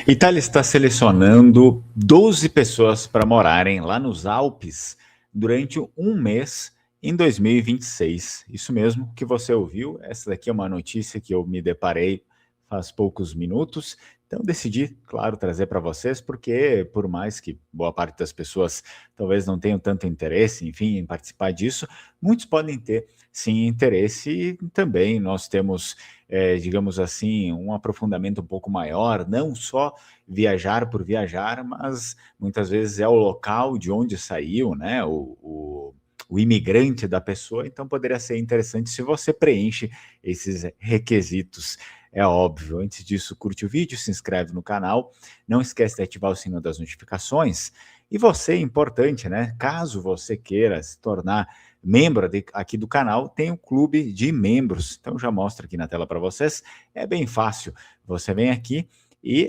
Itália está selecionando 12 pessoas para morarem lá nos Alpes durante um mês em 2026. Isso mesmo que você ouviu. Essa daqui é uma notícia que eu me deparei faz poucos minutos. Então decidi, claro, trazer para vocês, porque por mais que boa parte das pessoas talvez não tenham tanto interesse, enfim, em participar disso, muitos podem ter sim interesse e também nós temos digamos assim, um aprofundamento um pouco maior, não só viajar por viajar, mas muitas vezes é o local de onde saiu, né, o imigrante da pessoa, então poderia ser interessante se você preenche esses requisitos. É óbvio. Antes disso, curte o vídeo, se inscreve no canal, não esquece de ativar o sino das notificações. E você, importante, né? Caso você queira se tornar membro aqui do canal, tem o clube de membros. Então já mostro aqui na tela para vocês. É bem fácil. Você vem aqui e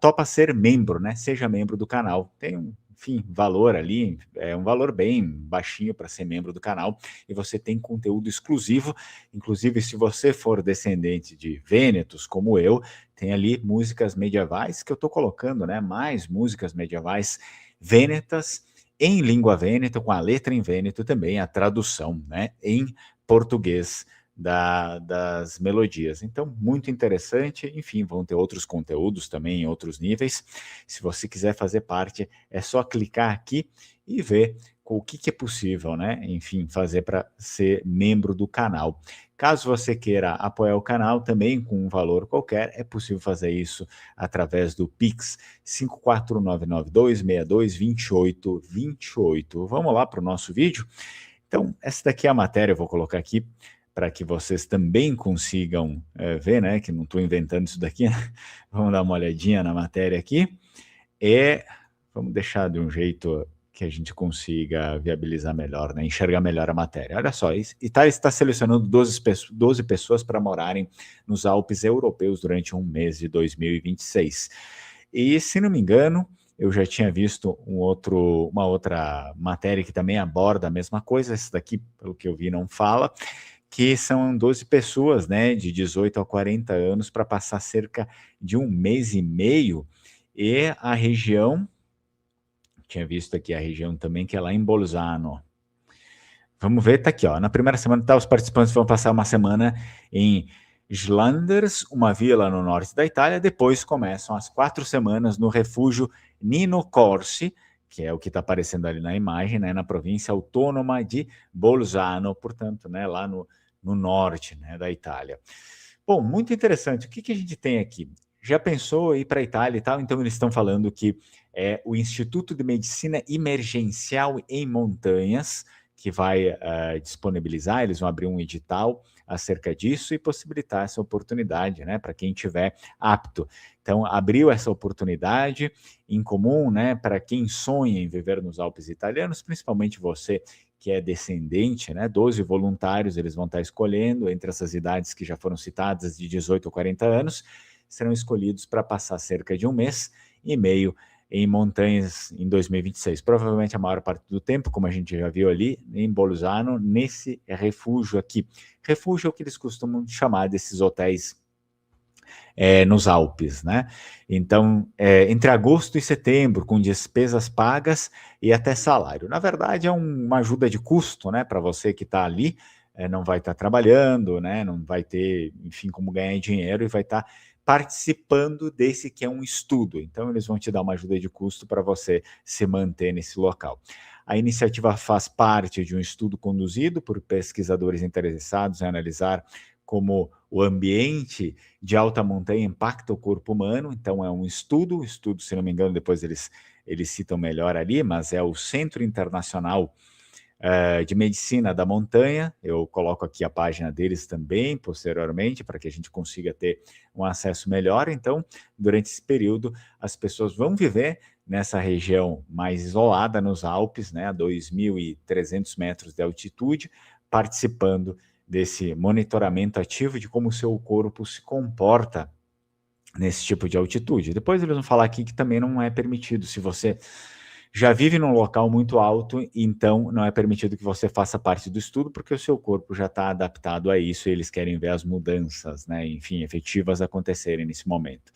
topa ser membro, né? Seja membro do canal. Tem um, enfim, valor ali, é um valor bem baixinho para ser membro do canal e você tem conteúdo exclusivo. Inclusive, se você for descendente de Vênetos, como eu, tem ali músicas medievais que eu estou colocando, né? Mais músicas medievais vênetas em língua vêneta, com a letra em vêneto também, a tradução, né, em português das melodias. Então, muito interessante. Enfim, vão ter outros conteúdos também em outros níveis. Se você quiser fazer parte, é só clicar aqui e ver o que é possível, né? Enfim, fazer para ser membro do canal. Caso você queira apoiar o canal também com um valor qualquer, é possível fazer isso através do Pix 54992622828. Vamos lá para o nosso vídeo? Então, essa daqui é a matéria, eu vou colocar aqui para que vocês também consigam ver, né? Que não estou inventando isso daqui. Vamos dar uma olhadinha na matéria aqui. Vamos deixar de um jeito que a gente consiga viabilizar melhor, né? Enxergar melhor a matéria. Olha só, Itália está selecionando 12 pessoas para morarem nos Alpes europeus durante um mês de 2026. E, se não me engano, eu já tinha visto uma outra matéria que também aborda a mesma coisa. Essa daqui, pelo que eu vi, não fala, que são 12 pessoas, né, de 18 a 40 anos, para passar cerca de um mês e meio. E a região, tinha visto aqui a região também, que é lá em Bolzano. Vamos ver, tá aqui, ó. Na primeira semana, os participantes vão passar uma semana em Schlanders, uma vila no norte da Itália. Depois começam as 4 semanas no refúgio Nino Corsi, que é o que está aparecendo ali na imagem, né, na província autônoma de Bolzano, portanto, né, lá no norte, né, da Itália. Bom, muito interessante. O que a gente tem aqui? Já pensou em ir para a Itália e tal? Então, eles estão falando que é o Instituto de Medicina Emergencial em Montanhas, que vai disponibilizar, eles vão abrir um edital acerca disso e possibilitar essa oportunidade, né, para quem tiver apto. Então, abriu essa oportunidade em comum, né, para quem sonha em viver nos Alpes italianos, principalmente você que é descendente, né, 12 voluntários eles vão estar escolhendo entre essas idades que já foram citadas, de 18 a 40 anos, serão escolhidos para passar cerca de um mês e meio em montanhas em 2026. Provavelmente a maior parte do tempo, como a gente já viu ali, em Bolzano, nesse refúgio aqui. Refúgio é o que eles costumam chamar desses hotéis nos Alpes, né? Então, entre agosto e setembro, com despesas pagas e até salário. Na verdade, é uma ajuda de custo, né? Para você que está ali, não vai estar trabalhando, né? Não vai ter, enfim, como ganhar dinheiro e vai estar participando desse que é um estudo. Então, eles vão te dar uma ajuda de custo para você se manter nesse local. A iniciativa faz parte de um estudo conduzido por pesquisadores interessados em analisar como o ambiente de alta montanha impacta o corpo humano. Então, é um estudo, se não me engano, depois eles citam melhor ali, mas é o Centro Internacional de Medicina da Montanha. Eu coloco aqui a página deles também, posteriormente, para que a gente consiga ter um acesso melhor. Então, durante esse período, as pessoas vão viver nessa região mais isolada, nos Alpes, né, a 2.300 metros de altitude, participando desse monitoramento ativo de como o seu corpo se comporta nesse tipo de altitude. Depois eles vão falar aqui que também não é permitido, se você já vive num local muito alto, então não é permitido que você faça parte do estudo, porque o seu corpo já está adaptado a isso e eles querem ver as mudanças, né, enfim, efetivas acontecerem nesse momento.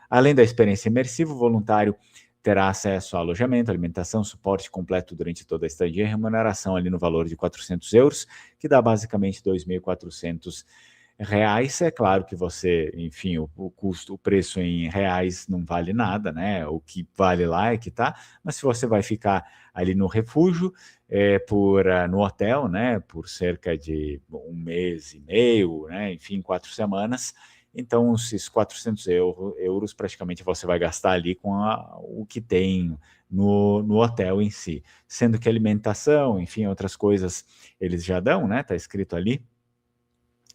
Além da experiência imersiva, o voluntário terá acesso a alojamento, alimentação, suporte completo durante toda a estadia e remuneração ali no valor de €400, que dá basicamente R$ 2.400. É claro que você, enfim, o custo, o preço em reais não vale nada, né? O que vale lá é que tá, mas se você vai ficar ali no refúgio, no hotel, né, por cerca de 1 mês e meio, né, enfim, 4 semanas, então esses €400 praticamente você vai gastar ali com o que tem no hotel em si, sendo que alimentação, enfim, outras coisas eles já dão, né? Tá escrito ali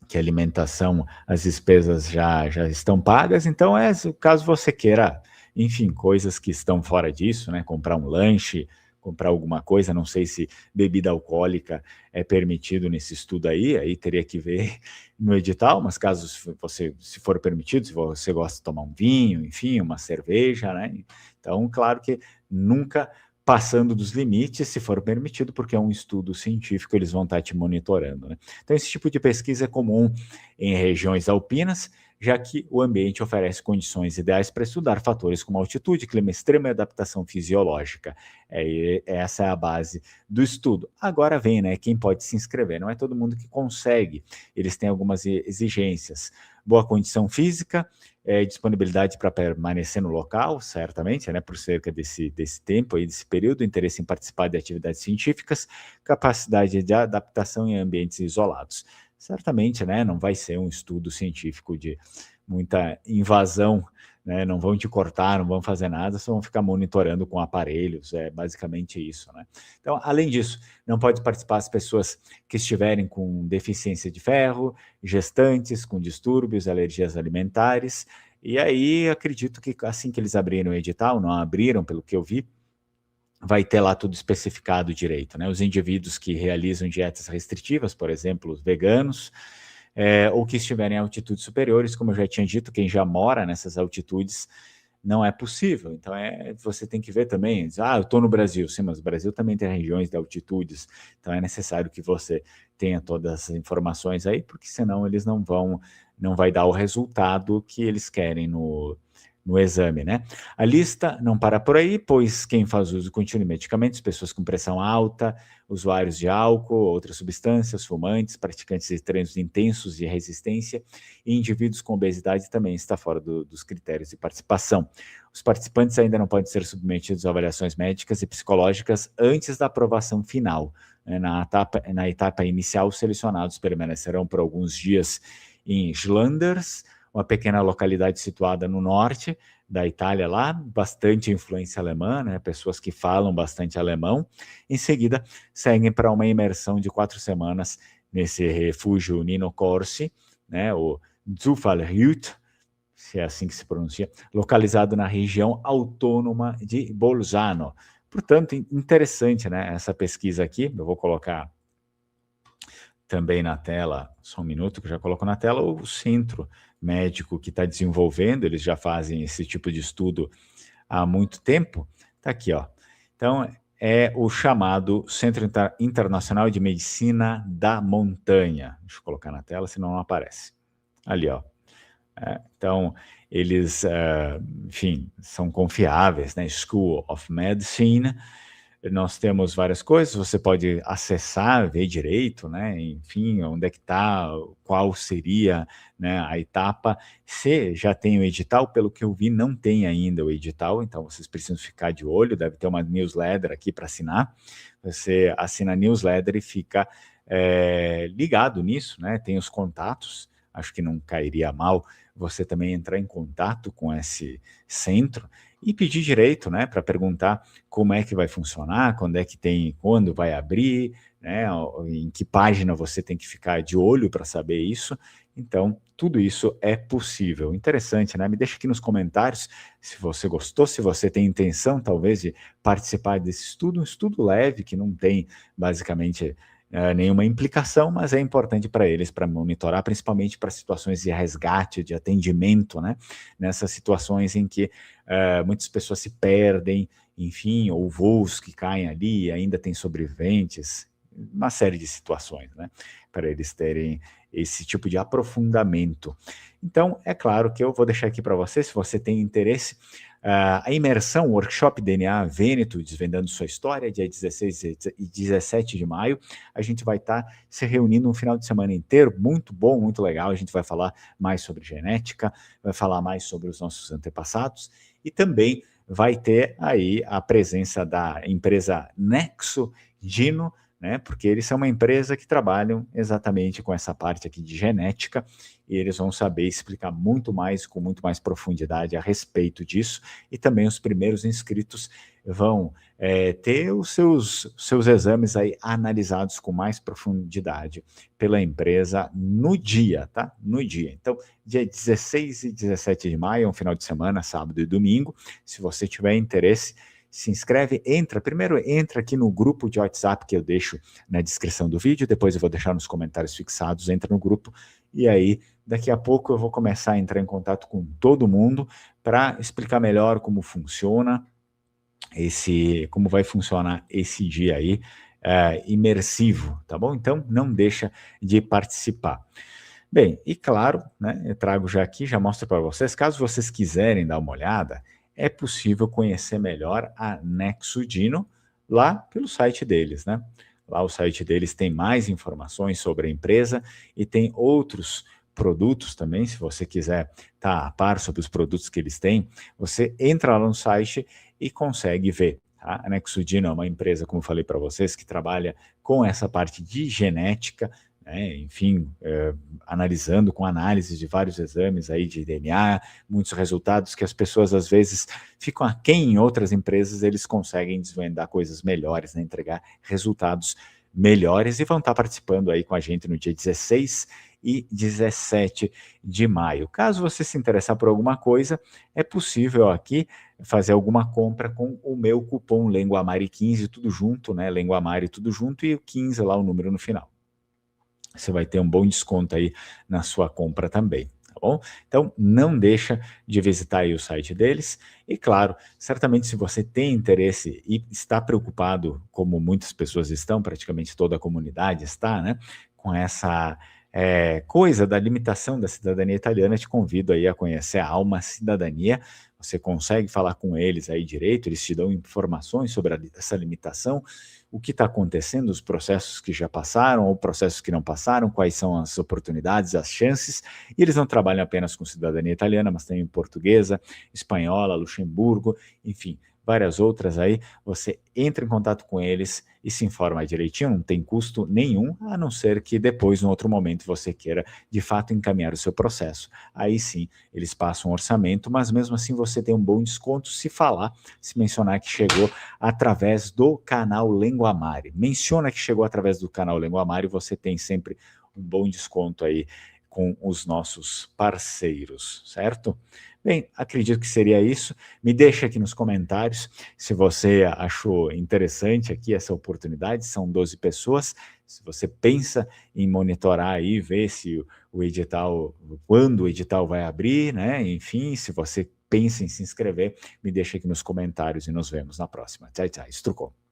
que alimentação, as despesas já estão pagas, então caso você queira, enfim, coisas que estão fora disso, né, comprar um lanche, comprar alguma coisa, não sei se bebida alcoólica é permitido nesse estudo aí teria que ver no edital, mas caso se for permitido, se você gosta de tomar um vinho, enfim, uma cerveja, né, então claro que nunca passando dos limites, se for permitido, porque é um estudo científico, eles vão estar te monitorando, né. Então esse tipo de pesquisa é comum em regiões alpinas, já que o ambiente oferece condições ideais para estudar fatores como altitude, clima extremo e adaptação fisiológica. Essa é a base do estudo. Agora vem, né, quem pode se inscrever, não é todo mundo que consegue, eles têm algumas exigências. Boa condição física, disponibilidade para permanecer no local, certamente, né, por cerca desse tempo aí, desse período, interesse em participar de atividades científicas, capacidade de adaptação em ambientes isolados. Certamente, né, não vai ser um estudo científico de muita invasão, né, não vão te cortar, não vão fazer nada, só vão ficar monitorando com aparelhos, é basicamente isso, né. Então, além disso, não pode participar as pessoas que estiverem com deficiência de ferro, gestantes com distúrbios, alergias alimentares, e aí acredito que assim que eles abrirem o edital, não abriram pelo que eu vi, vai ter lá tudo especificado direito, né? Os indivíduos que realizam dietas restritivas, por exemplo, os veganos, ou que estiverem em altitudes superiores, como eu já tinha dito, quem já mora nessas altitudes não é possível. Então você tem que ver também, eu estou no Brasil, sim, mas o Brasil também tem regiões de altitudes, então é necessário que você tenha todas as informações aí, porque senão eles não vai dar o resultado que eles querem no exame, né? A lista não para por aí, pois quem faz uso contínuo de medicamentos, pessoas com pressão alta, usuários de álcool, outras substâncias, fumantes, praticantes de treinos intensos de resistência e indivíduos com obesidade também está fora dos critérios de participação. Os participantes ainda não podem ser submetidos a avaliações médicas e psicológicas antes da aprovação final. Na etapa inicial, os selecionados permanecerão por alguns dias em Flanders, uma pequena localidade situada no norte da Itália lá, bastante influência alemã, né, pessoas que falam bastante alemão. Em seguida, seguem para uma imersão de 4 semanas nesse refúgio Nino Corsi, né, o Zufallhütte, se é assim que se pronuncia, localizado na região autônoma de Bolzano. Portanto, interessante, né, essa pesquisa aqui, eu vou colocar também na tela, só um minuto que eu já coloco na tela, o centro médico que está desenvolvendo, eles já fazem esse tipo de estudo há muito tempo, está aqui, ó. Então, é o chamado Centro Internacional de Medicina da Montanha. Deixa eu colocar na tela, senão não aparece. Ali, ó. Então, eles, enfim, são confiáveis, né? School of Medicine. Nós temos várias coisas, você pode acessar, ver direito, né, enfim, onde é que está, qual seria, né, a etapa. Se já tem o edital, pelo que eu vi, não tem ainda o edital, então vocês precisam ficar de olho, deve ter uma newsletter aqui para assinar. Você assina a newsletter e fica ligado nisso, né, tem os contatos, acho que não cairia mal você também entrar em contato com esse centro e pedir direito, né, para perguntar como é que vai funcionar, quando vai abrir, né, em que página você tem que ficar de olho para saber isso. Então, tudo isso é possível. Interessante, né? Me deixa aqui nos comentários se você gostou, se você tem intenção, talvez, de participar desse estudo, um estudo leve que não tem, basicamente, nenhuma implicação, mas é importante para eles, para monitorar, principalmente para situações de resgate, de atendimento, né? Nessas situações em que muitas pessoas se perdem, enfim, ou voos que caem ali, ainda tem sobreviventes, uma série de situações, né? Para eles terem esse tipo de aprofundamento. Então, é claro que eu vou deixar aqui para você, se você tem interesse, a imersão, o workshop DNA Vêneto, Desvendando Sua História, dia 16 e 17 de maio. A gente vai estar se reunindo um final de semana inteiro, muito bom, muito legal. A gente vai falar mais sobre genética, vai falar mais sobre os nossos antepassados e também vai ter aí a presença da empresa Nexo Dino, né? Porque eles são uma empresa que trabalham exatamente com essa parte aqui de genética e eles vão saber explicar muito mais, com muito mais profundidade a respeito disso. E também os primeiros inscritos vão ter os seus exames aí analisados com mais profundidade pela empresa no dia, tá? No dia. Então, dia 16 e 17 de maio, é um final de semana, sábado e domingo. Se você tiver interesse, se inscreve, primeiro entra aqui no grupo de WhatsApp que eu deixo na descrição do vídeo, depois eu vou deixar nos comentários fixados, entra no grupo, e aí daqui a pouco eu vou começar a entrar em contato com todo mundo para explicar melhor como funciona como vai funcionar esse dia aí, imersivo, tá bom? Então não deixa de participar. Bem, e claro, né, eu trago já aqui, já mostro para vocês, caso vocês quiserem dar uma olhada, é possível conhecer melhor a NexoDino lá pelo site deles, né? Lá o site deles tem mais informações sobre a empresa e tem outros produtos também, se você quiser estar a par sobre os produtos que eles têm, você entra lá no site e consegue ver. Tá? A NexoDino é uma empresa, como eu falei para vocês, que trabalha com essa parte de genética, né? Enfim, analisando com análise de vários exames aí de DNA, muitos resultados que as pessoas às vezes ficam aquém. Em outras empresas eles conseguem desvendar coisas melhores, né? Entregar resultados melhores e vão estar participando aí com a gente no dia 16 e 17 de maio. Caso você se interessar por alguma coisa, é possível aqui fazer alguma compra com o meu cupom LenguaMari15, tudo junto, né? LenguaMari tudo junto e o 15 lá o número no final. Você vai ter um bom desconto aí na sua compra também, tá bom? Então, não deixa de visitar aí o site deles. E, claro, certamente se você tem interesse e está preocupado, como muitas pessoas estão, praticamente toda a comunidade está, né? Com essa coisa da limitação da cidadania italiana, te convido aí a conhecer a Alma Cidadania. Você consegue falar com eles aí direito, eles te dão informações sobre essa limitação, o que está acontecendo, os processos que já passaram ou processos que não passaram, quais são as oportunidades, as chances. E eles não trabalham apenas com cidadania italiana, mas também portuguesa, espanhola, Luxemburgo, enfim, várias outras aí. Você entra em contato com eles e se informa direitinho, não tem custo nenhum, a não ser que depois, em outro momento, você queira de fato encaminhar o seu processo. Aí sim, eles passam um orçamento, mas mesmo assim você tem um bom desconto se mencionar que chegou através do canal LenguaMari. Menciona que chegou através do canal LenguaMari, você tem sempre um bom desconto aí com os nossos parceiros, certo? Bem, acredito que seria isso. Me deixa aqui nos comentários se você achou interessante aqui essa oportunidade. São 12 pessoas. Se você pensa em monitorar aí, ver se o edital, quando o edital vai abrir, né? Enfim, se você pensa em se inscrever, me deixa aqui nos comentários e nos vemos na próxima. Tchau, tchau. Estrucou.